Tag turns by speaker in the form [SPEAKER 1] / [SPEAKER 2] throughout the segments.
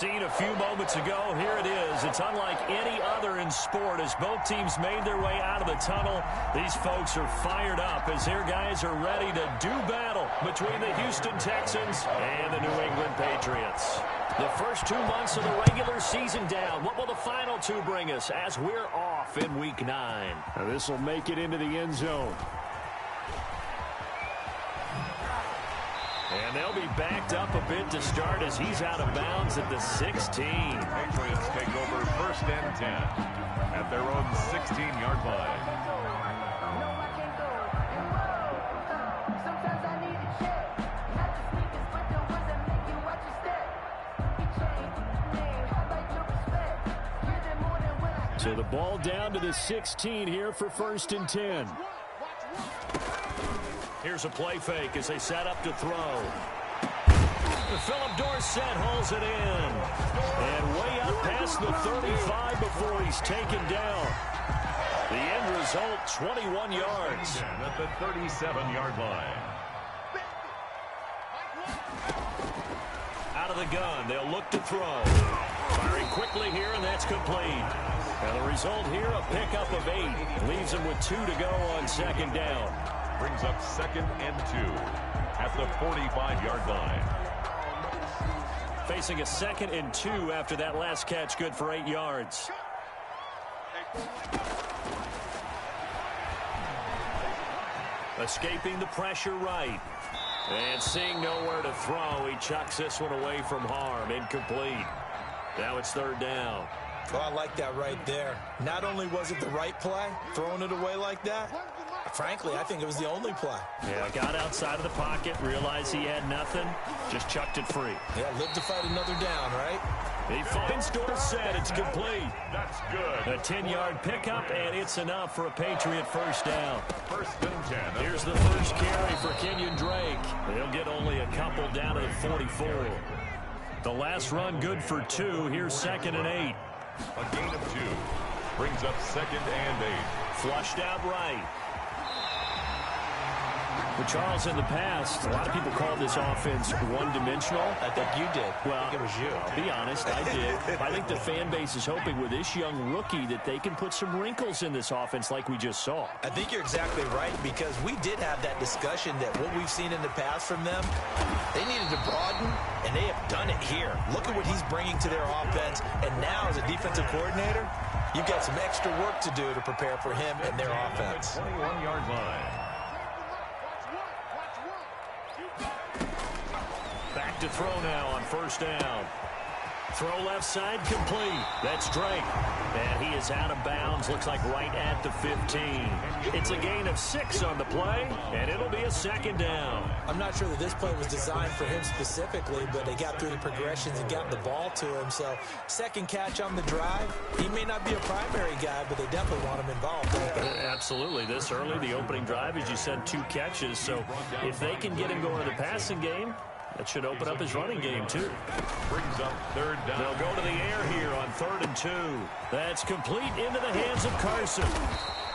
[SPEAKER 1] Seen a few moments ago, here it is. It's unlike any other in sport as both teams made their way out of the tunnel. These folks are fired up as their guys are ready to do battle between the Houston Texans and the New England Patriots. The first 2 months of the regular season down. What will the final two bring us as we're off in Week 9?
[SPEAKER 2] Now this will make it into the end zone.
[SPEAKER 1] And they'll be backed up a bit to start as he's out of bounds at the 16.
[SPEAKER 3] Patriots take over 1st and 10 at their own 16-yard line.
[SPEAKER 2] So the ball down to the 16 here for 1st and 10.
[SPEAKER 1] Here's a play fake as they set up to throw. Philip Dorsett hauls it in. And way up past the 35 before he's taken down. The end result, 21 yards.
[SPEAKER 3] At the 37-yard line.
[SPEAKER 1] Out of the gun, they'll look to throw. Firing quickly here, and that's complete. Now the result here, a pickup of 8. Leaves them with 2 to go on 2nd down.
[SPEAKER 3] Brings up 2nd and 2 at the 45-yard line.
[SPEAKER 1] Facing a 2nd and 2 after that last catch, good for 8 yards. Escaping the pressure right. And seeing nowhere to throw, he chucks this one away from harm. Incomplete. Now it's 3rd down.
[SPEAKER 4] Oh, I like that right there. Not only was it the right play, throwing it away like that, frankly, I think it was the only play.
[SPEAKER 1] Yeah, got outside of the pocket, realized he had nothing, just chucked it free.
[SPEAKER 4] Yeah, live to fight another down, right?
[SPEAKER 1] He finds Dorsett. It's complete.
[SPEAKER 3] That's good.
[SPEAKER 1] A 10-yard pickup, and it's enough for a Patriot 1st down.
[SPEAKER 3] 1st and 10.
[SPEAKER 1] Here's the first carry for Kenyon Drake. He'll get only a couple down to the 44. The last run good for 2. Here's 2nd and 8.
[SPEAKER 3] A gain of 2. Brings up 2nd and 8.
[SPEAKER 1] Flushed out right. But Charles, in the past, a lot of people call this offense one-dimensional.
[SPEAKER 4] I think you did.
[SPEAKER 1] Well,
[SPEAKER 4] I think it was you.
[SPEAKER 1] I'll be honest, I did. I think the fan base is hoping with this young rookie that they can put some wrinkles in this offense like we just saw.
[SPEAKER 4] I think you're exactly right, because we did have that discussion that what we've seen in the past from them, they needed to broaden, and they have done it here. Look at what he's bringing to their offense, and now as a defensive coordinator, you've got some extra work to do to prepare for him and their offense.
[SPEAKER 3] 21-yard line.
[SPEAKER 1] Back to throw now on 1st down. Throw left side complete. That's Drake. And he is out of bounds. Looks like right at the 15. It's a gain of 6 on the play, and it'll be a 2nd down.
[SPEAKER 4] I'm not sure that this play was designed for him specifically, but they got through the progressions and got the ball to him. So 2nd catch on the drive. He may not be a primary guy, but they definitely want him involved.
[SPEAKER 1] Absolutely. This early, the opening drive, as you said, 2 catches. So if they can get him going in the passing game, that should open up his running game, too.
[SPEAKER 3] Brings up 3rd down.
[SPEAKER 1] They'll go to the air here on 3rd and 2. That's complete into the hands of Carson.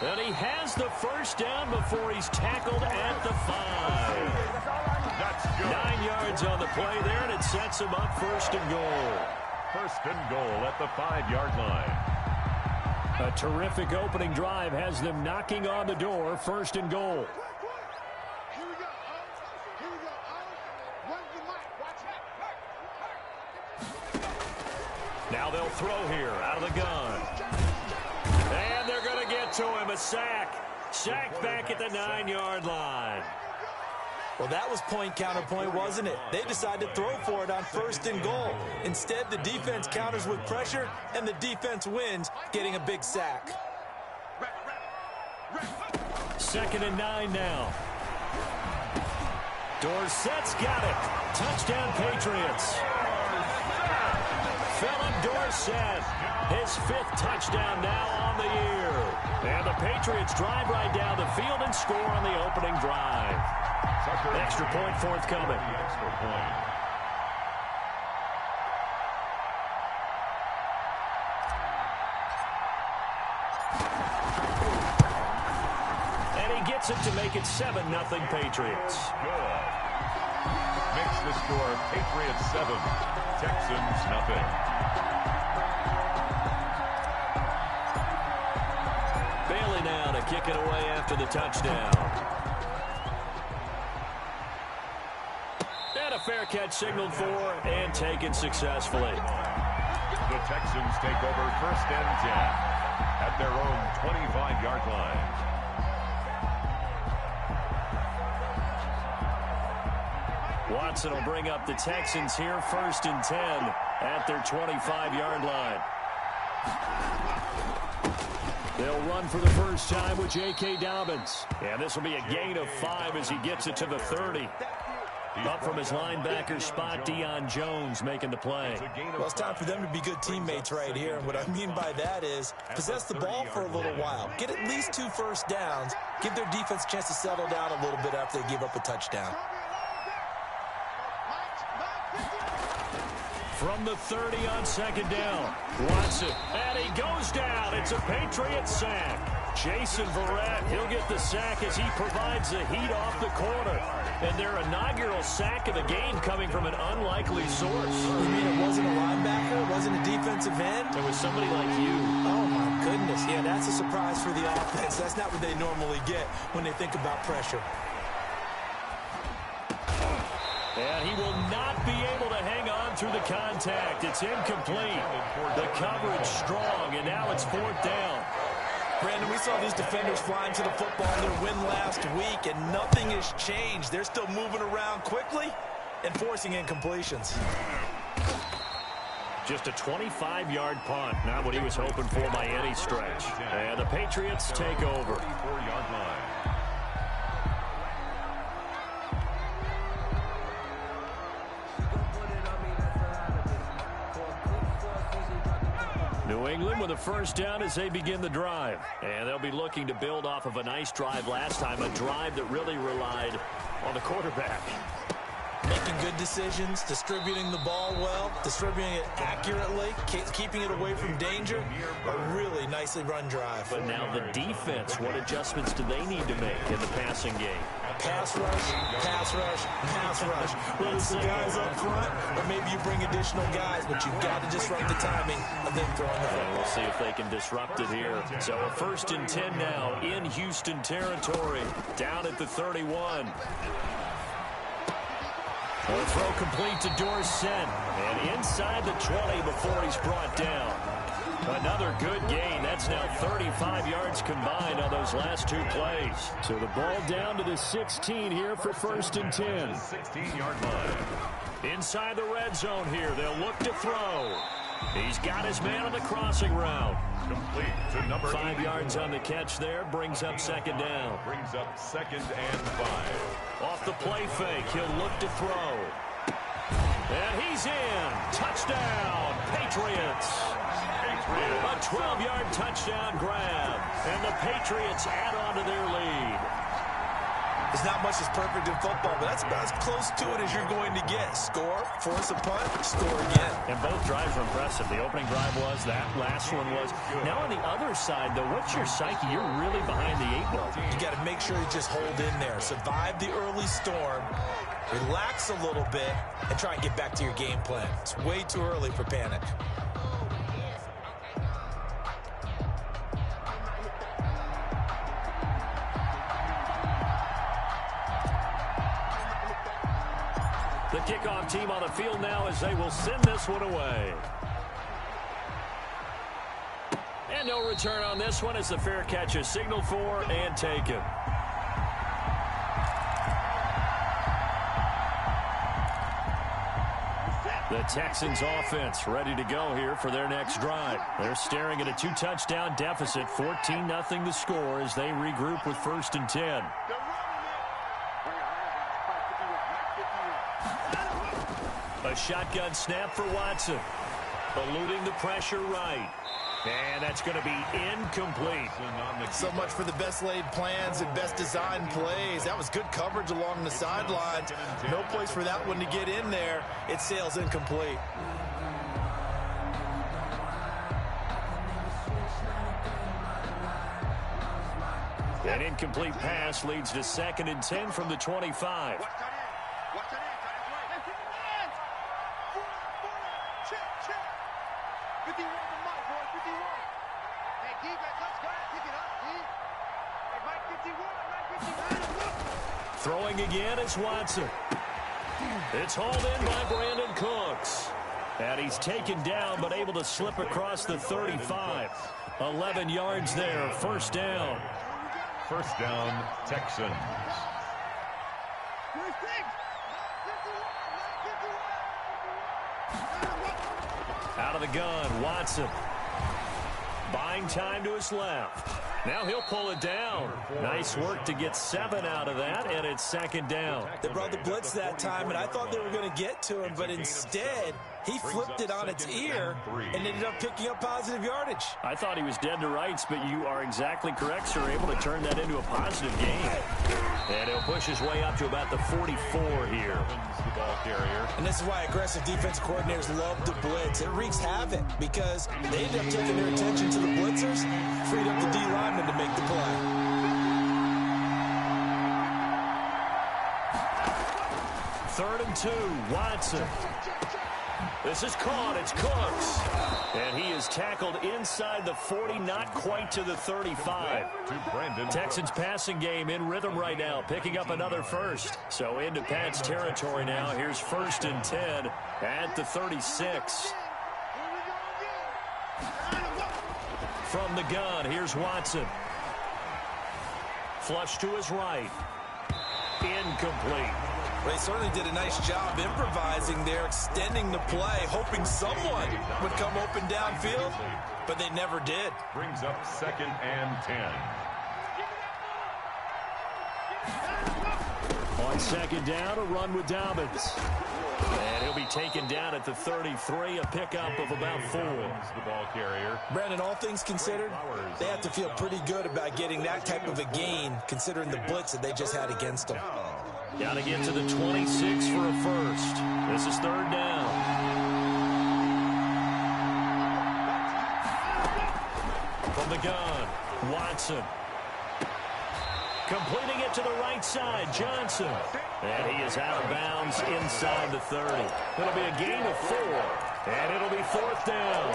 [SPEAKER 1] And he has the 1st down before he's tackled at the 5.
[SPEAKER 3] That's good.
[SPEAKER 1] 9 yards on the play there, and it sets him up 1st and goal.
[SPEAKER 3] 1st and goal at the 5-yard line.
[SPEAKER 2] A terrific opening drive has them knocking on the door. 1st and goal.
[SPEAKER 1] Now they'll throw here out of the gun. And they're going to get to him. A sack. Sacked back at the 9-yard line.
[SPEAKER 4] Well, that was point counterpoint, wasn't it? They decided to throw for it on 1st and goal. Instead, the defense counters with pressure, and the defense wins, getting a big sack.
[SPEAKER 1] 2nd and 9 now. Dorsett's got it. Touchdown, Patriots. Philip Dorsett, his 5th touchdown now on the year. And the Patriots drive right down the field and score on the opening drive. Extra point forthcoming.
[SPEAKER 3] Extra point.
[SPEAKER 1] And he gets it to make it 7-0 Patriots.
[SPEAKER 3] Good. Makes the score Patriots 7, Texans nothing.
[SPEAKER 1] Bailey now to kick it away after the touchdown. And a fair catch signaled for and taken successfully.
[SPEAKER 3] The Texans take over 1st and 10 at their own 25-yard line.
[SPEAKER 1] Watson will bring up the Texans here 1st and 10 at their 25-yard line. They'll run for the first time with J.K. Dobbins. And this will be a gain of 5 as he gets it to the 30. Up from his linebacker spot, Deion Jones making the play.
[SPEAKER 4] Well, it's time for them to be good teammates right here. And what I mean by that is possess the ball for a little while. Get at least 2 first downs. Give their defense a chance to settle down a little bit after they give up a touchdown.
[SPEAKER 1] From the 30 on 2nd down, Watson, and he goes down. It's a Patriot sack. Jason Verrett, he'll get the sack as he provides the heat off the corner. And their inaugural sack of the game coming from an unlikely source.
[SPEAKER 4] You mean it wasn't a linebacker? It wasn't a defensive end?
[SPEAKER 1] It was somebody like you.
[SPEAKER 4] Oh, my goodness. Yeah, that's a surprise for the offense. That's not what they normally get when they think about pressure.
[SPEAKER 1] And he will not be able to hang on through the contact. It's incomplete. The coverage strong, and now it's 4th down.
[SPEAKER 4] Brandon, we saw these defenders flying to the football in their win last week, and nothing has changed. They're still moving around quickly and forcing incompletions.
[SPEAKER 1] Just a 25-yard punt, not what he was hoping for by any stretch. And the Patriots take over.
[SPEAKER 3] 34-yard line.
[SPEAKER 1] New England with a first down as they begin the drive. And they'll be looking to build off of a nice drive last time, a drive that really relied on the quarterback.
[SPEAKER 4] Making good decisions, distributing the ball well, distributing it accurately, keeping it away from danger. A really nicely run drive.
[SPEAKER 1] But now the defense, what adjustments do they need to make in the passing game?
[SPEAKER 4] Pass rush, pass rush, pass rush. Whether it's the guys up front or maybe you bring additional guys, but you've got to disrupt the timing of them throwing the football.
[SPEAKER 1] We'll see if they can disrupt it here. So a 1st and 10 now in Houston territory, down at the 31. The throw complete to Dorsett, and inside the 20 before he's brought down. Another good gain. That's now 35 yards combined on those last 2 plays.
[SPEAKER 2] So the ball down to the 16 here for 1st and 10.
[SPEAKER 3] 16-yard line.
[SPEAKER 1] Inside the red zone here, they'll look to throw. He's got his man on the crossing route.
[SPEAKER 3] Complete to number
[SPEAKER 1] 5 yards on the catch there, brings up 2nd down.
[SPEAKER 3] Brings up 2nd and 5.
[SPEAKER 1] Off the play fake, he'll look to throw. And he's in. Touchdown, Patriots. A 12-yard touchdown grab. And the Patriots add on to their lead.
[SPEAKER 4] There's not much that's perfect in football, but that's about as close to it as you're going to get. Score, force a punt, score again.
[SPEAKER 1] And both drives were impressive. The opening drive was, that last one was. Now on the other side, though, what's your psyche? You're really behind the 8 ball.
[SPEAKER 4] You got to make sure you just hold in there. Survive the early storm, relax a little bit, and try and get back to your game plan. It's way too early for panic.
[SPEAKER 1] The kickoff team on the field now as they will send this one away. And no return on this one as the fair catch is signaled for and taken. The Texans offense ready to go here for their next drive. They're staring at a 2-touchdown deficit, 14-0 the score as they regroup with 1st and 10. A shotgun snap for Watson. Eluding the pressure right. And that's going to be incomplete.
[SPEAKER 4] So much for the best laid plans and best designed plays. That was good coverage along the sidelines. No place for that one to get in there. It sails incomplete.
[SPEAKER 1] An incomplete pass leads to 2nd and 10 from the 25. Throwing again is Watson. It's hauled in by Brandon Cooks. And he's taken down but able to slip across the 35. 11 yards there, first down.
[SPEAKER 3] First down, Texans.
[SPEAKER 1] Out of the gun, Watson. Buying time to his left. Now he'll pull it down. Nice work to get 7 out of that, and it's second down.
[SPEAKER 4] They brought the blitz that time, and I thought they were going to get to him, but instead, he flipped it on its ear and ended up picking up positive yardage.
[SPEAKER 1] I thought he was dead to rights, but you are exactly correct, sir. Able to turn that into a positive gain. And he'll push his way up to about the 44 here.
[SPEAKER 3] The ball carrier.
[SPEAKER 4] And this is why aggressive defensive coordinators love to blitz. It wreaks havoc because they end up taking their attention to the blitzers, freed up the D lineman to make the play.
[SPEAKER 1] Third and 2, Watson. This is caught. It's Cooks. And he is tackled inside the 40, not quite to the 35. Texans passing game in rhythm right now, picking up another first. So into Pat's territory now. Here's first and 10 at the 36. From the gun, here's Watson. Flush to his right. Incomplete.
[SPEAKER 4] They certainly did a nice job improvising there, extending the play, hoping someone would come open downfield, but they never did.
[SPEAKER 3] Brings up second and 10.
[SPEAKER 1] On second down, a run with Dobbins. And he'll be taken down at the 33, a pickup of about 4.
[SPEAKER 3] The ball carrier.
[SPEAKER 4] Brandon, all things considered, they have to feel pretty good about getting that type of a gain, considering the blitz that they just had against them.
[SPEAKER 1] Got to get to the 26 for a first. This is third down. From the gun, Watson. Completing it to the right side, Johnson. And he is out of bounds inside the 30. It'll be a gain of 4. And it'll be fourth down.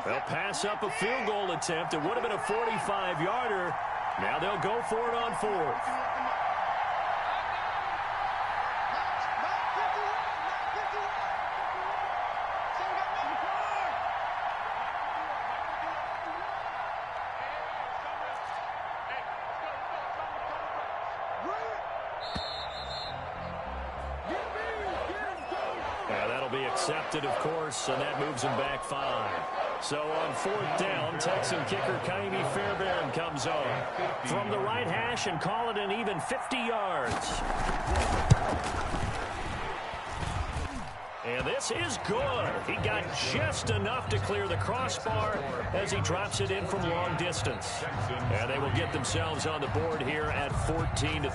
[SPEAKER 1] They'll pass up a field goal attempt. It would have been a 45-yarder. Now they'll go for it on 4th. That'll be accepted, of course, and that moves him back 5. So on 4th down, Texan kicker Kaimi Fairbairn comes on from the right hash and call it an even 50 yards. And this is good. He got just enough to clear the crossbar as he drops it in from long distance. And they will get themselves on the board here at 14-3.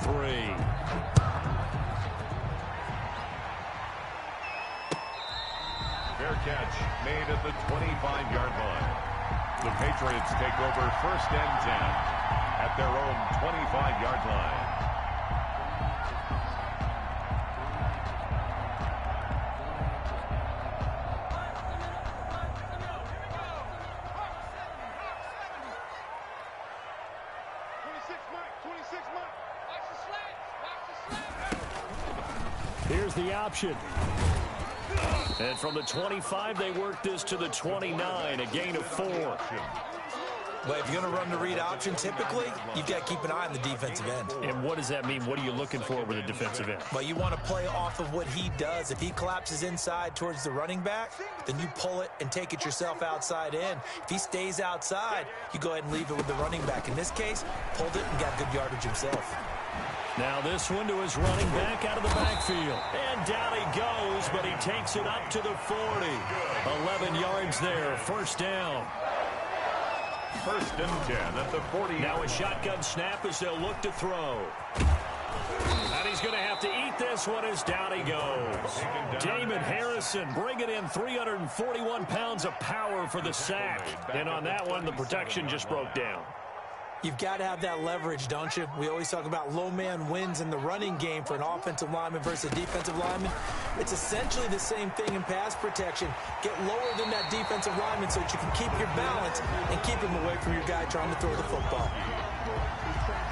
[SPEAKER 3] Fair catch made at the 25-yard line. The Patriots take over first and 10 at their own 25-yard line.
[SPEAKER 1] Here's the option. And from the 25, they work this to the 29, a gain of 4.
[SPEAKER 4] Well, if you're going to run the read option, typically, you've got to keep an eye on the defensive end.
[SPEAKER 1] And what does that mean? What are you looking for with a defensive end?
[SPEAKER 4] Well, you want to play off of what he does. If he collapses inside towards the running back, then you pull it and take it yourself outside in. If he stays outside, you go ahead and leave it with the running back. In this case, pulled it and got good yardage himself.
[SPEAKER 1] Now this one to his running back out of the backfield. And down he goes, but he takes it up to the 40. 11 yards there, first down.
[SPEAKER 3] First and 10 at the 40.
[SPEAKER 1] Now a shotgun snap as they'll look to throw. And he's going to have to eat this one as down he goes. Damon Harrison bringing in 341 pounds of power for the sack. And on that one, the protection just broke down.
[SPEAKER 4] You've got to have that leverage, don't you? We always talk about low man wins in the running game for an offensive lineman versus a defensive lineman. It's essentially the same thing in pass protection. Get lower than that defensive lineman so that you can keep your balance and keep him away from your guy trying to throw the football.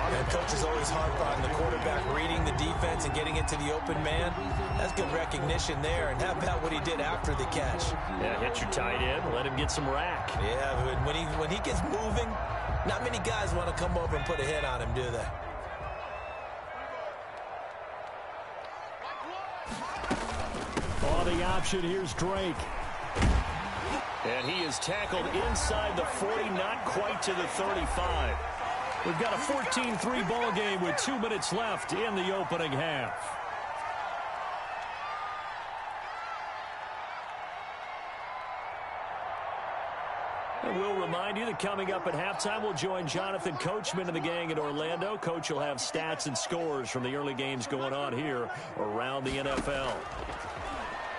[SPEAKER 4] And coaches always harp on the quarterback reading the defense and getting into the open man. That's good recognition there. And how about what he did after the catch?
[SPEAKER 1] Yeah, hit your tight end, let him get some rack.
[SPEAKER 4] Yeah, when he gets moving, not many guys want to come over and put a hit on him, do they?
[SPEAKER 2] On the option, here's Drake.
[SPEAKER 1] And he is tackled inside the 40, not quite to the 35.
[SPEAKER 2] We've got a 14-3 ball game with 2 minutes left in the opening half. And we'll remind you that coming up at halftime, we'll join Jonathan Coachman and the gang in Orlando. Coach will have stats and scores from the early games going on here around the NFL.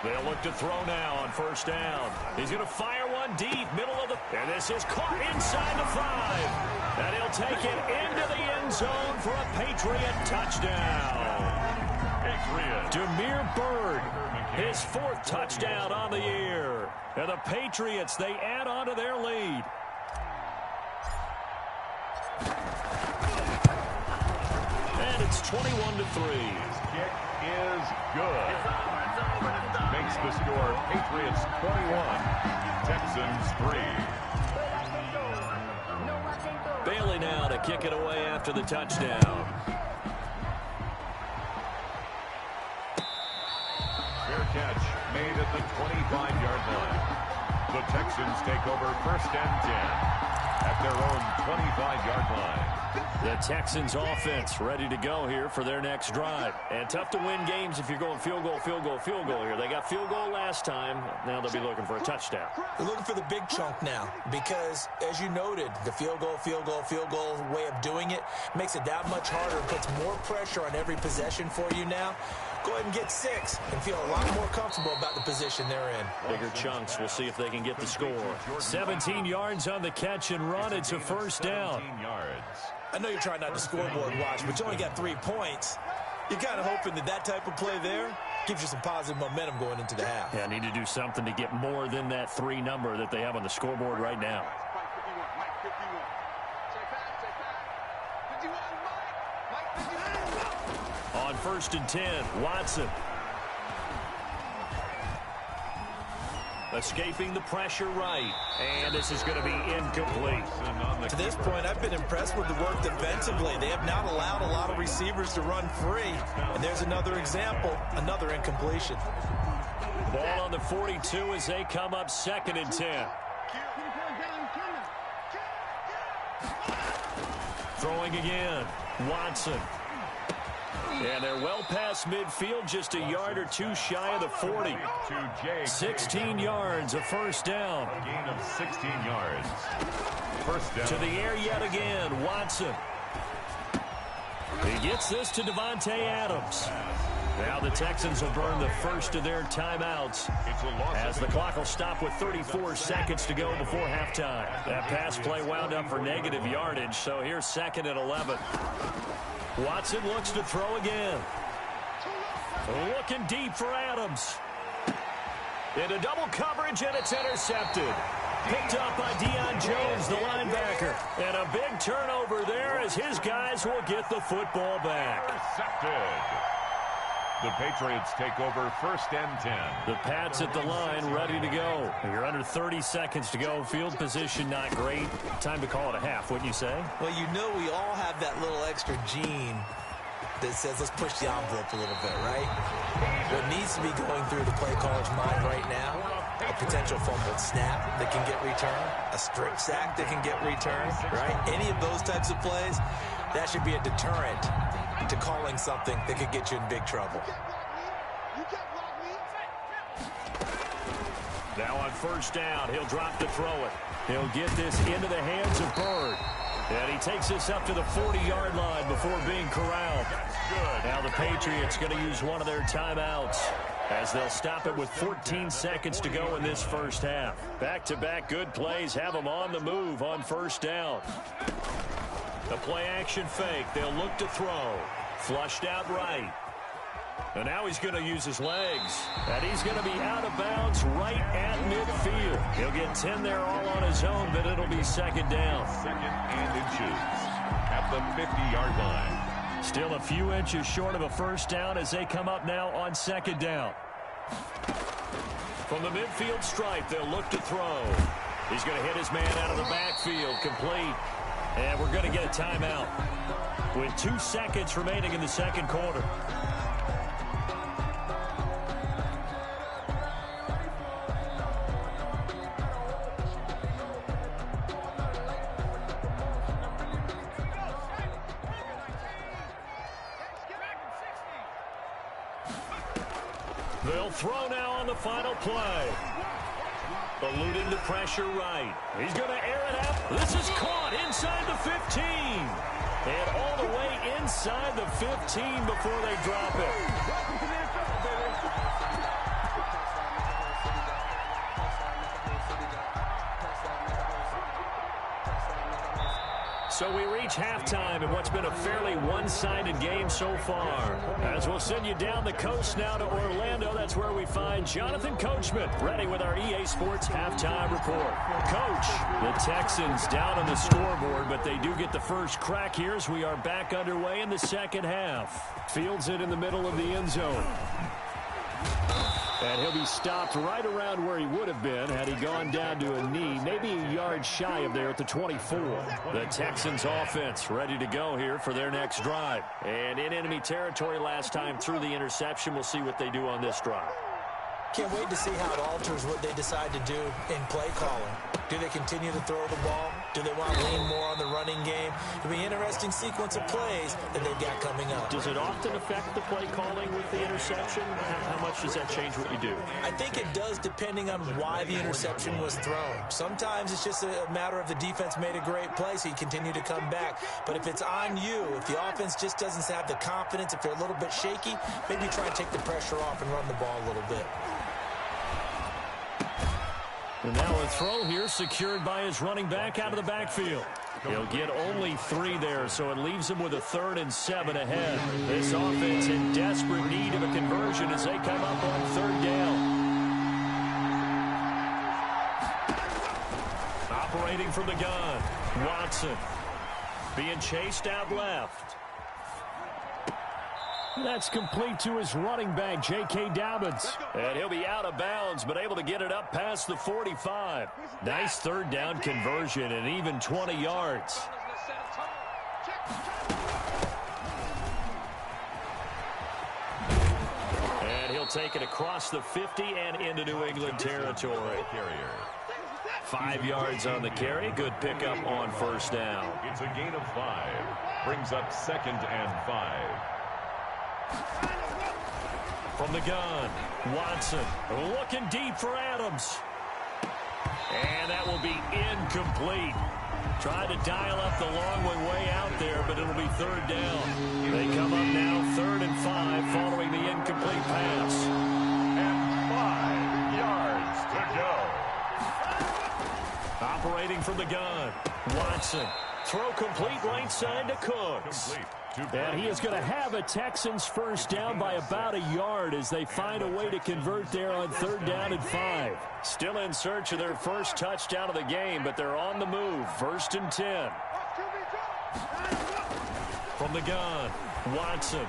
[SPEAKER 1] They'll look to throw now on first down. He's going to fire one deep, middle of the... And this is caught inside the 5. And he'll take it into the end zone for a Patriot touchdown. Patriot. Damiere Byrd, his 4th touchdown on the year. And the Patriots, they add on to their lead. And it's 21-3.
[SPEAKER 3] Kick is good. Makes the score Patriots 21, Texans 3.
[SPEAKER 1] Bailey now to kick it away after the touchdown.
[SPEAKER 3] Fair catch made at the 25-yard line. The Texans take over first and 10 at their own 25-yard line.
[SPEAKER 1] The Texans offense ready to go here for their next drive. And tough to win games if you're going field goal, field goal, field goal here. They got field goal last time. Now they'll be looking for a touchdown.
[SPEAKER 4] They're looking for the big chunk now because, as you noted, the field goal way of doing it makes it that much harder and puts more pressure on every possession for you now. Go ahead and get 6 and feel a lot more comfortable about the position they're in.
[SPEAKER 1] Bigger chunks. We'll see if they can get the score. 17 yards on the catch and run. It's a first down.
[SPEAKER 4] I know you're trying not to scoreboard watch, but you only got 3 points. You're kind of hoping that type of play there gives you some positive momentum going into the half.
[SPEAKER 1] Yeah, need to do something to get more than that 3 number that they have on the scoreboard right now. On first and 10, Watson. Escaping the pressure right. And this is going to be incomplete.
[SPEAKER 4] To this point, I've been impressed with the work defensively. They have not allowed a lot of receivers to run free. And there's another example, another incompletion.
[SPEAKER 1] Ball on the 42 as they come up second and 10. Throwing again, Watson. And they're well past midfield, just a yard or 2 shy of the 40. 16 yards, a first down.
[SPEAKER 3] A gain of 16 yards. First down.
[SPEAKER 1] To the air yet again, Watson. He gets this to Davante Adams. Now the Texans will burn the first of their timeouts as the clock will stop with 34 seconds to go before halftime. That pass play wound up for negative yardage, so here's second and 11. Watson looks to throw again. Looking deep for Adams. Into double coverage, and it's intercepted. Picked up by Deion Jones, the linebacker. And a big turnover there as his guys will get the football back.
[SPEAKER 3] Intercepted. The Patriots take over first and 10.
[SPEAKER 1] The Pats at the line, ready to go. You're under 30 seconds to go. Field position not great. Time to call it a half, wouldn't you say?
[SPEAKER 4] Well, you know we all have that little extra gene that says let's push the envelope a little bit, right? What needs to be going through the play caller's mind right now, a potential fumbled snap that can get returned, a strip sack that can get returned, right? Any of those types of plays, that should be a deterrent to calling something that could get you in big trouble.
[SPEAKER 1] Now on first down, he'll drop to throw it. He'll get this into the hands of Byrd. And he takes this up to the 40-yard line before being corralled. Now the Patriots going to use one of their timeouts as they'll stop it with 14 seconds to go in this first half. Back-to-back good plays have them on the move on first down. The play-action fake. They'll look to throw. Flushed out right. And now he's going to use his legs. And he's going to be out of bounds right at midfield. He'll get 10 there all on his own, but it'll be second down.
[SPEAKER 3] Second and inches at the 50-yard line.
[SPEAKER 1] Still a few inches short of a first down as they come up now on second down. From the midfield stripe, they'll look to throw. He's going to hit his man out of the backfield, complete. And we're going to get a timeout with 2 seconds remaining in the second quarter. They'll throw now on the final play. Eluding the pressure right. He's going to air it out. This is caught inside the 15. And all the way inside the 15 before they drop it. So we reach halftime in what's been a fairly one-sided game so far. As we'll send you down the coast now to Orlando, that's where we find Jonathan Coachman, ready with our EA Sports halftime report. Coach, the Texans down on the scoreboard, but they do get the first crack here as we are back underway in the second half. Fields it in the middle of the end zone. And he'll be stopped right around where he would have been had he gone down to a knee, maybe a yard shy of there at the 24. The Texans offense ready to go here for their next drive. And in enemy territory last time through the interception. We'll see what they do on this drive.
[SPEAKER 4] Can't wait to see how it alters what they decide to do in play calling. Do they continue to throw the ball? Do they want to lean more on the running game? It'll be an interesting sequence of plays that they've got coming up.
[SPEAKER 1] Does it often affect the play calling with the interception? How much does that change what you do?
[SPEAKER 4] I think it does depending on why the interception was thrown. Sometimes it's just a matter of the defense made a great play, so you continue to come back. But if it's on you, if the offense just doesn't have the confidence, if they're a little bit shaky, maybe try and take the pressure off and run the ball a little bit.
[SPEAKER 1] And now a throw here secured by his running back out of the backfield. He'll get only 3 there, so it leaves him with a 3rd and 7 ahead. This offense in desperate need of a conversion as they come up on 3rd down. Operating from the gun, Watson. Being chased out left. That's complete to his running back, J.K. Dobbins. And he'll be out of bounds, but able to get it up past the 45. Nice 3rd down conversion and even 20 yards. And he'll take it across the 50 and into New England territory. 5 yards on the carry. Good pickup on 1st down.
[SPEAKER 3] It's a gain of 5. Brings up 2nd and 5.
[SPEAKER 1] From the gun, Watson looking deep for Adams. And that will be incomplete. Tried to dial up the long way out there, but it'll be 3rd down. They come up now 3rd and 5 following the incomplete pass.
[SPEAKER 3] And 5 yards to go.
[SPEAKER 1] Operating from the gun, Watson. Throw complete right side to Cooks. And he is going to have a Texans 1st down by about a yard as they find a way to convert there on 3rd down and 5. Still in search of their first touchdown of the game, but they're on the move. 1st and 10. From the gun, Watson.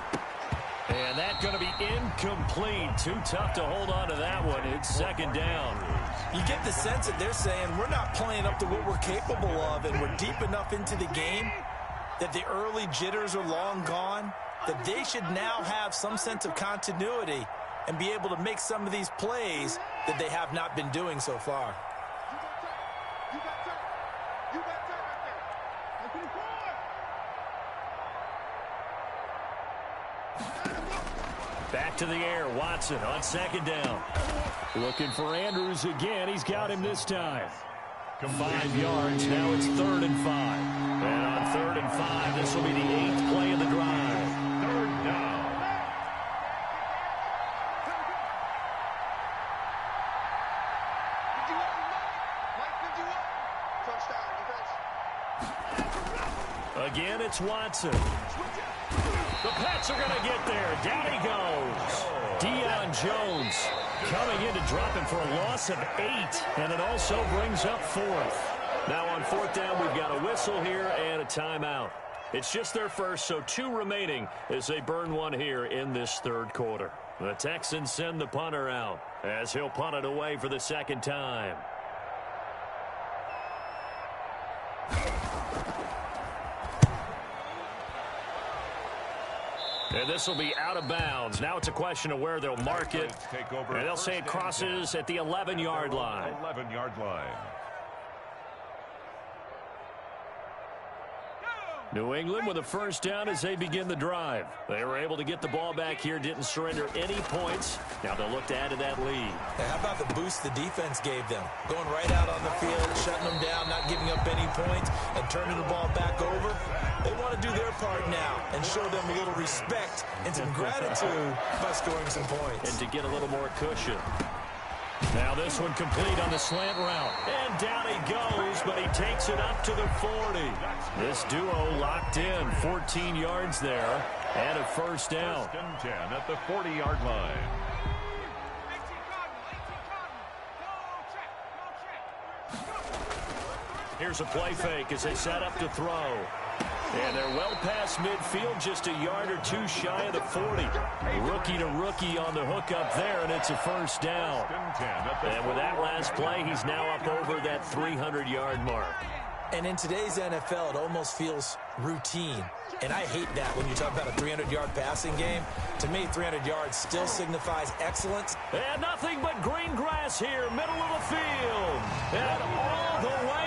[SPEAKER 1] And that's going to be incomplete. Too tough to hold on to that one. It's 2nd down.
[SPEAKER 4] You get the sense that they're saying we're not playing up to what we're capable of, and we're deep enough into the game that the early jitters are long gone, that they should now have some sense of continuity and be able to make some of these plays that they have not been doing so far.
[SPEAKER 1] Back to the air, Watson on 2nd down. Looking for Andrews again. He's got him this time. 5 yards. Now it's 3rd and 5. And on 3rd and 5, this will be the 8th play of the drive.
[SPEAKER 3] 3rd down.
[SPEAKER 1] Again, it's Watson. The Pats are going to get there. Down he goes. Deion Jones coming in to drop him for a loss of 8. And it also brings up 4th. Now on 4th down, we've got a whistle here and a timeout. It's just their first, so 2 remaining as they burn one here in this 3rd quarter. The Texans send the punter out as he'll punt it away for the 2nd time. And this will be out of bounds. Now it's a question of where they'll mark it. And they'll say it crosses at the 11-yard line.
[SPEAKER 3] 11-yard line.
[SPEAKER 1] New England with a first down as they begin the drive. They were able to get the ball back here, didn't surrender any points. Now they'll look to add to that lead.
[SPEAKER 4] How about the boost the defense gave them? Going right out on the field, shutting them down, not giving up any points, and turning the ball back over. They want to do their part now and show them a little respect and some gratitude by scoring some points.
[SPEAKER 1] And to get a little more cushion. Now this one complete on the slant route. And down he goes, but he takes it up to the 40. This duo locked in. 14 yards there and a first down.
[SPEAKER 3] 1st and 10 at the 40-yard line.
[SPEAKER 1] Here's a play fake as they set up to throw. And they're well past midfield, just a yard or 2 shy of the 40. Rookie to rookie on the hook up there, and it's a first down. And with that last play, he's now up over that 300-yard mark.
[SPEAKER 4] And in today's NFL, it almost feels routine. And I hate that when you talk about a 300-yard passing game. To me, 300 yards still signifies excellence.
[SPEAKER 1] And nothing but green grass here, middle of the field. And all the way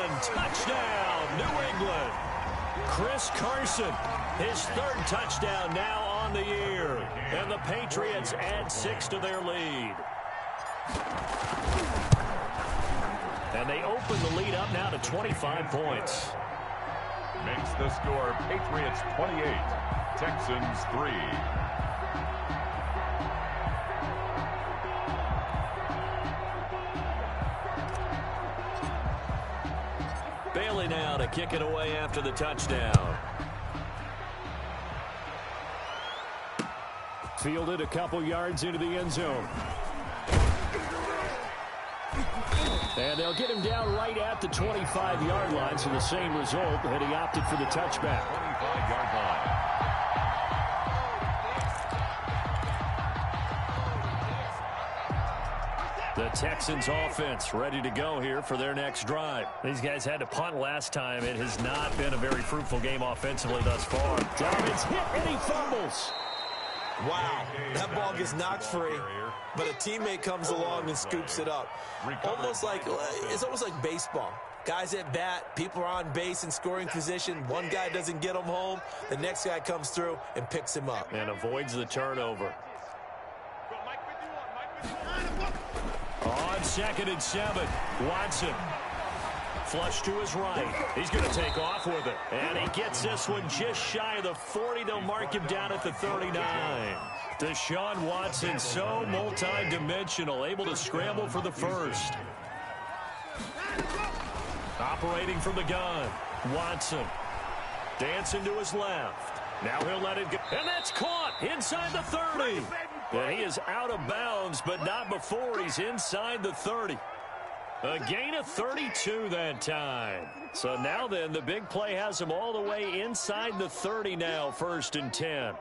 [SPEAKER 1] in. Touchdown, New England. Chris Carson, his 3rd touchdown now on the year. And the Patriots add 6 to their lead. And they open the lead up now to 25 points.
[SPEAKER 3] Makes the score Patriots 28, Texans 3.
[SPEAKER 1] Bailey now to kick it away after the touchdown. Fielded a couple yards into the end zone. And they'll get him down right at the 25-yard line, so the same result, and he opted for the touchback.
[SPEAKER 3] 25-yard line.
[SPEAKER 1] The Texans offense ready to go here for their next drive. These guys had to punt last time. It has not been a very fruitful game offensively thus far. Dobbins hit and he fumbles.
[SPEAKER 4] Wow, that ball gets knocked free, but a teammate comes along and scoops it up. It's almost like baseball. Guys at bat, people are on base in scoring position. One guy doesn't get him home. The next guy comes through and picks him up.
[SPEAKER 1] And avoids the turnover. On 2nd and 7, Watson. Flush to his right. He's going to take off with it. And he gets this one just shy of the 40. They'll mark him down at the 39. Deshaun Watson, so multi-dimensional, able to scramble for the first. Operating from the gun, Watson. Dancing to his left. Now he'll let it go. And that's caught inside the 30. And he is out of bounds, but not before he's inside the 30. A gain of 32 that time. So now then, the big play has him all the way inside the 30 now, 1st and 10.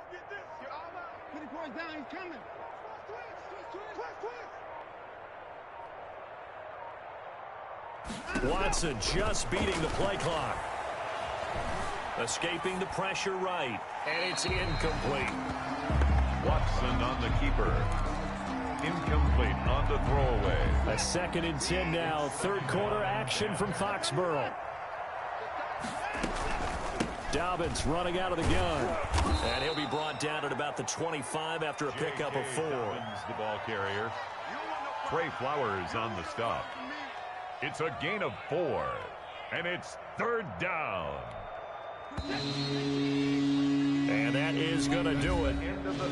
[SPEAKER 1] Watson just beating the play clock. Escaping the pressure right. And it's incomplete.
[SPEAKER 3] Watson on the keeper. Incomplete on the throwaway.
[SPEAKER 1] A 2nd and 10 now. 3rd quarter action from Foxborough. Dobbins running out of the gun. And he'll be brought down at about the 25 after a pickup of 4.
[SPEAKER 3] The ball carrier. Trey Flowers on the stop. It's a gain of 4. And it's 3rd down.
[SPEAKER 1] And that is going to do it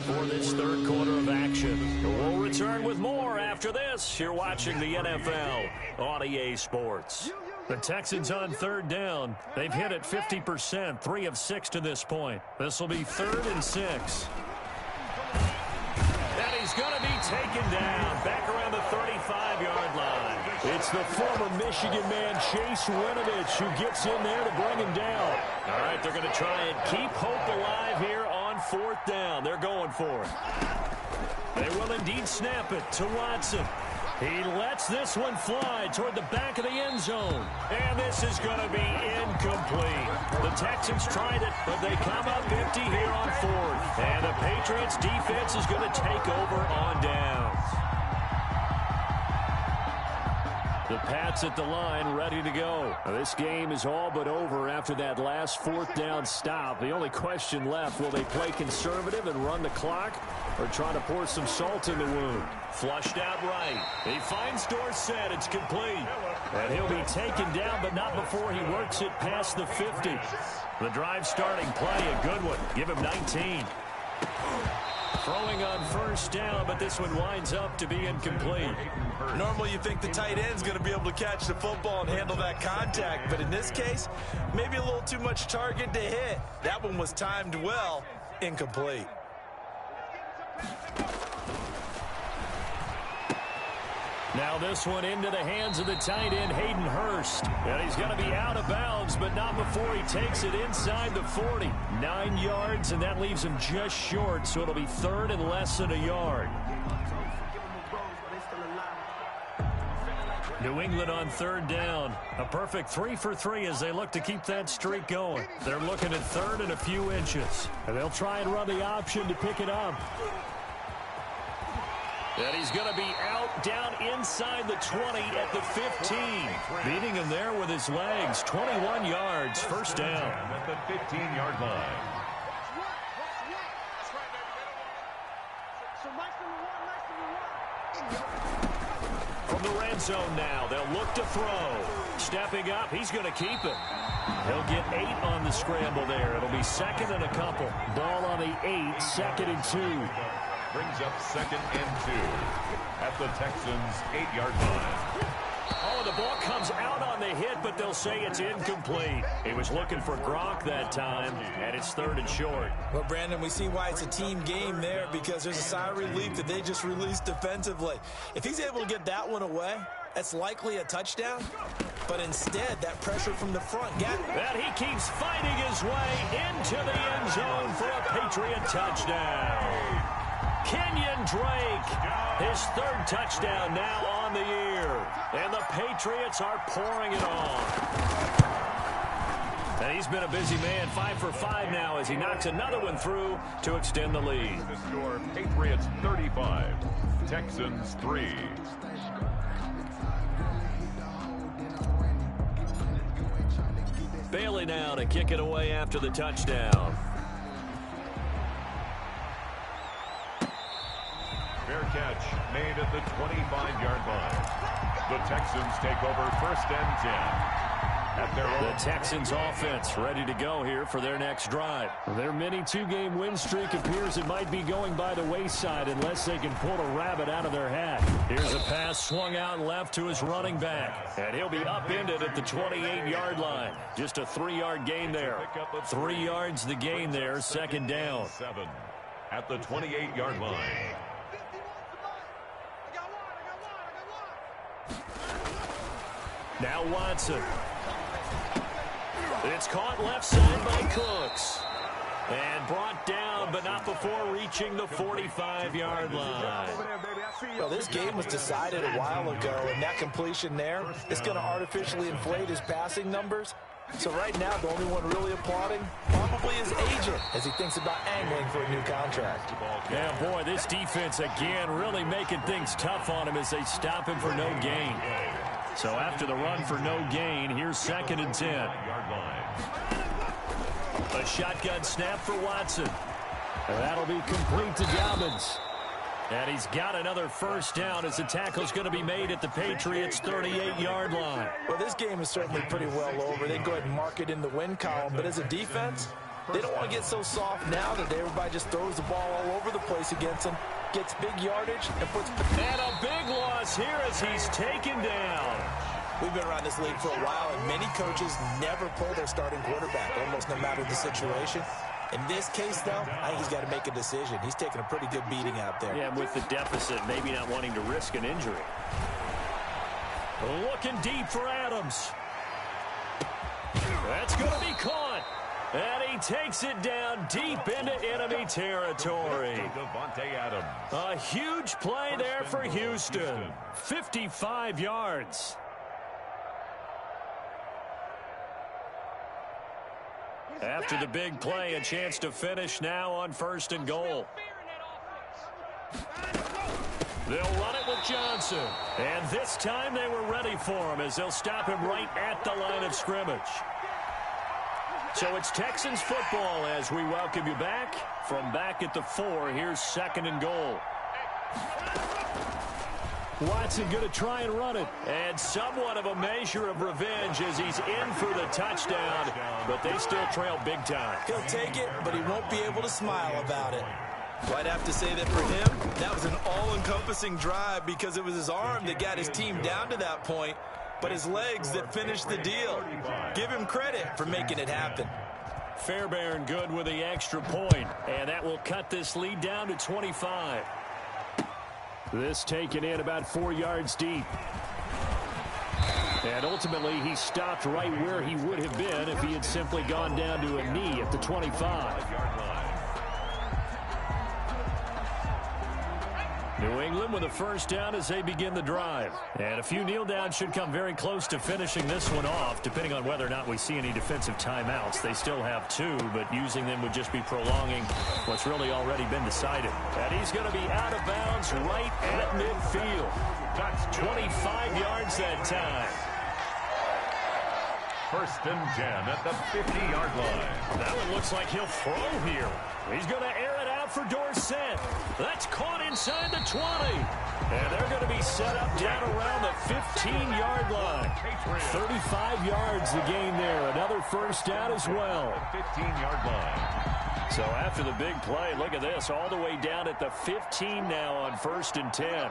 [SPEAKER 1] for this 3rd quarter of action. We'll return with more after this. You're watching the NFL on EA Sports. The Texans on third down. They've hit it 50%, 3 of 6 to this point. This will be 3rd and 6. And he's going to be taken down back around the 35-yard line. It's the former Michigan man, Chase Winovich, who gets in there to bring him down. All right, they're going to try and keep hope alive here on 4th down. They're going for it. They will indeed snap it to Watson. He lets this one fly toward the back of the end zone. And this is going to be incomplete. The Texans tried it, but they come up empty here on 4th. And the Patriots defense is going to take over on downs. The Pats at the line, ready to go. Now, this game is all but over after that last 4th down stop. The only question left, will they play conservative and run the clock or try to pour some salt in the wound? Flushed out right. He finds Dorsett. It's complete. And he'll be taken down, but not before he works it past the 50. The drive starting play, a good one. Give him 19. Throwing on 1st down, but this one winds up to be incomplete.
[SPEAKER 4] Normally you think the tight end's going to be able to catch the football and handle that contact, but in this case, maybe a little too much target to hit. That one was timed well, incomplete.
[SPEAKER 1] Now this one into the hands of the tight end, Hayden Hurst. And he's going to be out of bounds, but not before he takes it inside the 40. 9 yards, and that leaves him just short, so it'll be 3rd and less than a yard. New England on 3rd down. A perfect 3 for 3 as they look to keep that streak going. They're looking at 3rd and a few inches. And they'll try and run the option to pick it up. And he's going to be out down inside the 20 at the 15. Beating him there with his legs. 21 yards, 1st down.
[SPEAKER 3] At the 15-yard line.
[SPEAKER 1] From the red zone now, they'll look to throw. Stepping up, he's going to keep it. He'll get 8 on the scramble there. It'll be 2nd and a couple. Ball on the 8, 2nd and 2.
[SPEAKER 3] Brings up 2nd and 2 at the Texans' 8-yard line.
[SPEAKER 1] Oh, the ball comes out on the hit, but they'll say it's incomplete. He was looking for Gronk that time, and it's 3rd and short.
[SPEAKER 4] Well, Brandon, we see why it's a team game there, because there's a sigh of relief that they just released defensively. If he's able to get that one away, that's likely a touchdown. But instead, that pressure from the front got him.
[SPEAKER 1] And he keeps fighting his way into the end zone for a Patriot touchdown. Kenyon Drake, his 3rd touchdown now on the year. And the Patriots are pouring it on. And he's been a busy man, 5 for 5 now as he knocks another one through to extend the lead.
[SPEAKER 3] The score, Patriots 35, Texans 3.
[SPEAKER 1] Bailey now to kick it away after the touchdown.
[SPEAKER 3] Fair catch made at the 25-yard line. The Texans take over 1st and 10 at their own.
[SPEAKER 1] The Texans offense ready to go here for their next drive. Their mini 2-game win streak appears it might be going by the wayside unless they can pull a rabbit out of their hat. Here's a pass swung out left to his running back. And he'll be upended at the 28-yard line. Just a 3-yard gain there. 3 yards the gain there, 2nd down.
[SPEAKER 3] 7 at the 28-yard line.
[SPEAKER 1] Now Watson. It's caught left side by Cooks. And brought down, but not before reaching the 45-yard line.
[SPEAKER 4] Well, this game was decided a while ago, and that completion there is going to artificially inflate his passing numbers. So right now, the only one really applauding probably his agent as he thinks about angling for a new contract.
[SPEAKER 1] Yeah, boy, this defense again really making things tough on him as they stop him for no gain. So after the run for no gain, here's 2nd and 10. A shotgun snap for Watson. And that'll be complete to Dobbins. And he's got another 1st down as the tackle's going to be made at the Patriots' 38-yard line.
[SPEAKER 4] Well, this game is certainly pretty well over. They can go ahead and mark it in the win column. But as a defense, they don't want to get so soft now that everybody just throws the ball all over the place against them, gets big yardage, and puts...
[SPEAKER 1] And a big loss here as he's taken down.
[SPEAKER 4] We've been around this league for a while, and many coaches never pull their starting quarterback, almost no matter the situation. In this case, though, I think he's got to make a decision. He's taking a pretty good beating out there.
[SPEAKER 2] Yeah, and with the deficit, maybe not wanting to risk an injury. Looking deep for Adams. That's going to be caught. And he takes it down deep into enemy territory.
[SPEAKER 3] Davante Adams.
[SPEAKER 2] A huge play there for Houston. 55 yards. After the big play, a chance to finish now on 1st and goal. They'll run it with Johnson. And this time they were ready for him as they'll stop him right at the line of scrimmage. So it's Texans football as we welcome you back. From back at the 4, here's 2nd and goal. Watson going to try and run it. And somewhat of a measure of revenge as he's in for the touchdown. But they still trail big time.
[SPEAKER 4] He'll take it, but he won't be able to smile about it. Well, I'd have to say that for him, that was an all-encompassing drive because it was his arm that got his team down to that point, but his legs that finished the deal. Give him credit for making it happen.
[SPEAKER 2] Fairbairn good with the extra point, and that will cut this lead down to 25. This taken in about 4 yards deep. And ultimately, he stopped right where he would have been if he had simply gone down to a knee at the 25. New England with a first down as they begin the drive. And a few kneel downs should come very close to finishing this one off, depending on whether or not we see any defensive timeouts. They still have 2, but using them would just be prolonging what's really already been decided. And he's going to be out of bounds right at midfield. That's 25 yards that time.
[SPEAKER 3] 1st and 10 at the 50-yard line.
[SPEAKER 2] That one looks like he'll throw here. He's going to air it out for Dorsett. That's caught inside the 20. And they're going to be set up down around the 15-yard line. 35 yards the gain there. Another first down as well.
[SPEAKER 3] 15-yard line.
[SPEAKER 2] So after the big play, look at this. All the way down at the 15 now on 1st and 10.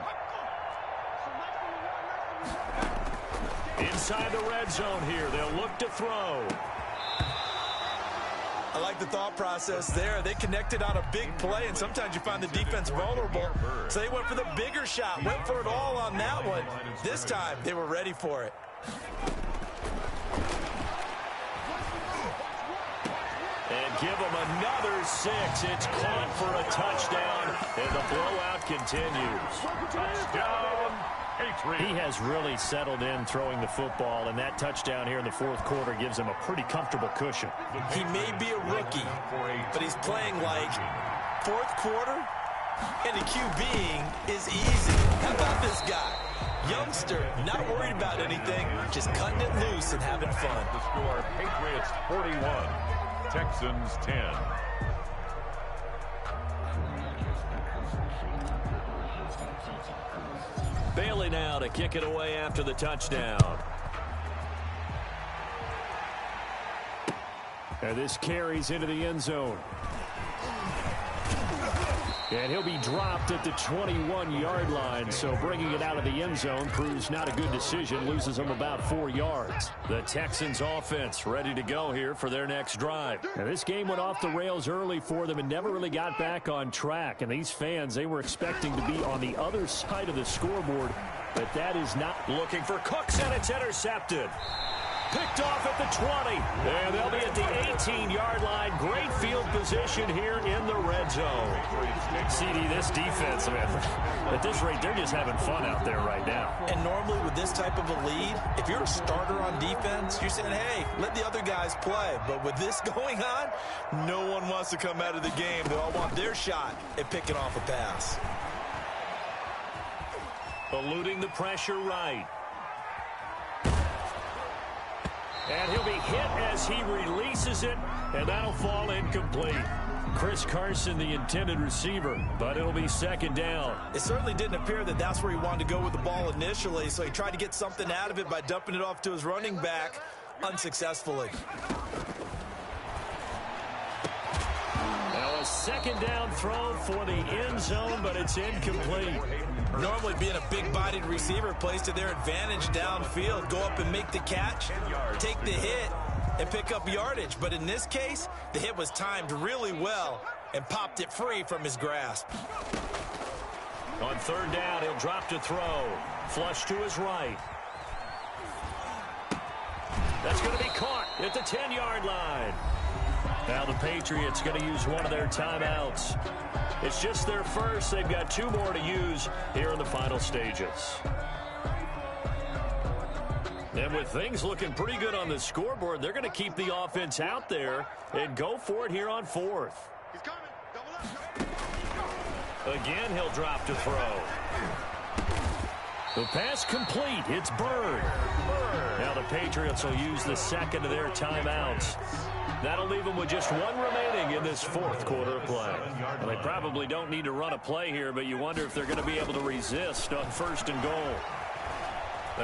[SPEAKER 2] Inside the red zone here. They'll look to throw.
[SPEAKER 4] I like the thought process there. They connected on a big play, and sometimes you find the defense vulnerable. So they went for the bigger shot, went for it all on that one. This time, they were ready for it.
[SPEAKER 2] And give them another 6. It's caught for a touchdown, and the blowout continues.
[SPEAKER 3] Touchdown.
[SPEAKER 2] He has really settled in throwing the football, and that touchdown here in the 4th quarter gives him a pretty comfortable cushion.
[SPEAKER 4] He may be a rookie, but he's playing like 4th quarter, and the QBing is easy. How about this guy? Youngster, not worried about anything, just cutting it loose and having fun.
[SPEAKER 3] The score, Patriots 41, Texans 10.
[SPEAKER 2] Bailey now to kick it away after the touchdown. And this carries into the end zone. And he'll be dropped at the 21-yard line, so bringing it out of the end zone proves not a good decision, loses him about 4 yards. The Texans offense ready to go here for their next drive. And this game went off the rails early for them and never really got back on track. And these fans, they were expecting to be on the other side of the scoreboard, but that is not. Looking for Cooks, and it's intercepted. Picked off at the 20, and they'll be at the 18-yard line. Great field position here in the red zone. CD, this defense, man, at this rate, they're just having fun out there right now.
[SPEAKER 4] And normally with this type of a lead, if you're a starter on defense, you're saying, hey, let the other guys play. But with this going on, no one wants to come out of the game. They all want their shot at picking off a pass.
[SPEAKER 2] Eluding the pressure right. And he'll be hit as he releases it, and that'll fall incomplete. Chris Carson, the intended receiver, but it'll be 2nd down.
[SPEAKER 4] It certainly didn't appear that that's where he wanted to go with the ball initially, so he tried to get something out of it by dumping it off to his running back unsuccessfully.
[SPEAKER 2] Now a 2nd down throw for the end zone, but it's incomplete.
[SPEAKER 4] Normally being a big-bodied receiver plays to their advantage downfield. Go up and make the catch, take the hit, and pick up yardage. But in this case, the hit was timed really well and popped it free from his grasp.
[SPEAKER 1] On third down, he'll drop to throw. Flush to his right. That's going to be caught at the 10-yard line. Now the Patriots going to use one of their timeouts. It's just their first. They've got 2 more to use here in the final stages. And with things looking pretty good on the scoreboard, they're going to keep the offense out there and go for it here on 4th.
[SPEAKER 5] He's coming. Double up.
[SPEAKER 1] Again, he'll drop to throw. The pass complete. It's Bird. Now the Patriots will use the second of their timeouts. That'll leave them with just 1 remaining in this 4th quarter of play. Well, they probably don't need to run a play here, but you wonder if they're going to be able to resist on 1st and goal.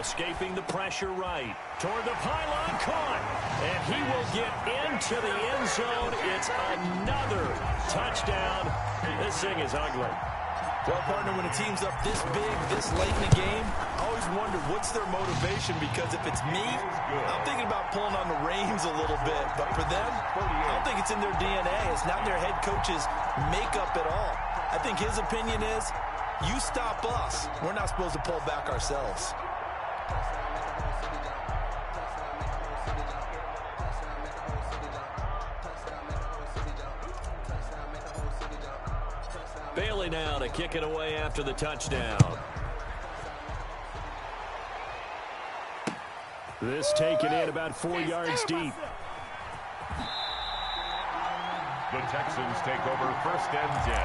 [SPEAKER 1] Escaping the pressure right. Toward the pylon, caught. And he will get into the end zone. It's another touchdown. This thing is ugly.
[SPEAKER 4] Well, partner, when a team's up this big, this late in the game, I always wonder what's their motivation, because if it's me, I'm thinking about pulling on the reins a little bit. But for them, I don't think it's in their DNA. It's not their head coach's makeup at all. I think his opinion is, you stop us. We're not supposed to pull back ourselves.
[SPEAKER 1] Bailey now to kick it away after the touchdown.
[SPEAKER 2] This taken in about 4 yards deep.
[SPEAKER 3] The Texans take over 1st and 10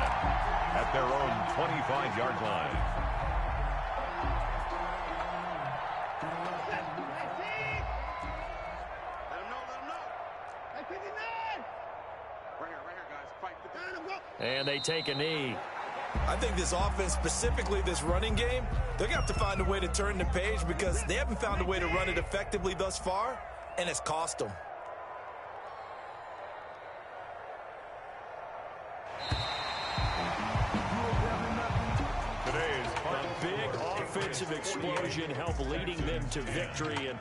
[SPEAKER 3] at their own 25-yard line.
[SPEAKER 5] Let him know. Hey, 59. Right here, guys. Fight.
[SPEAKER 1] And they take a knee.
[SPEAKER 4] I think this offense, specifically this running game, they're going to have to find a way to turn the page, because they haven't found a way to run it effectively thus far, and it's cost them.
[SPEAKER 1] A big offensive explosion helped leading them to victory. And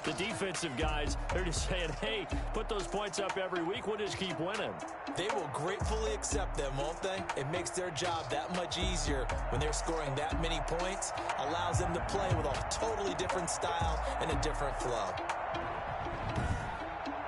[SPEAKER 1] the defensive guys, they're just saying, hey, put those points up every week. We'll just keep winning.
[SPEAKER 4] They will gratefully accept them, won't they? It makes their job that much easier when they're scoring that many points. Allows them to play with a totally different style and a different flow.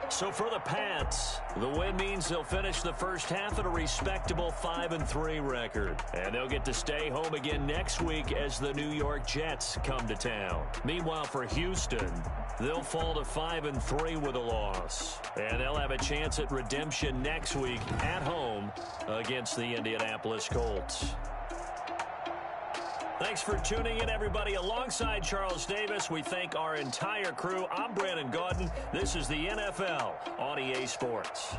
[SPEAKER 1] So for the Pats, the win means they'll finish the first half at a respectable 5-3 record. And they'll get to stay home again next week as the New York Jets come to town. Meanwhile, for Houston, they'll fall to 5-3 with a loss. And they'll have a chance at redemption next week at home against the Indianapolis Colts. Thanks for tuning in, everybody. Alongside Charles Davis, we thank our entire crew. I'm Brandon Gaudin. This is the NFL on EA Sports.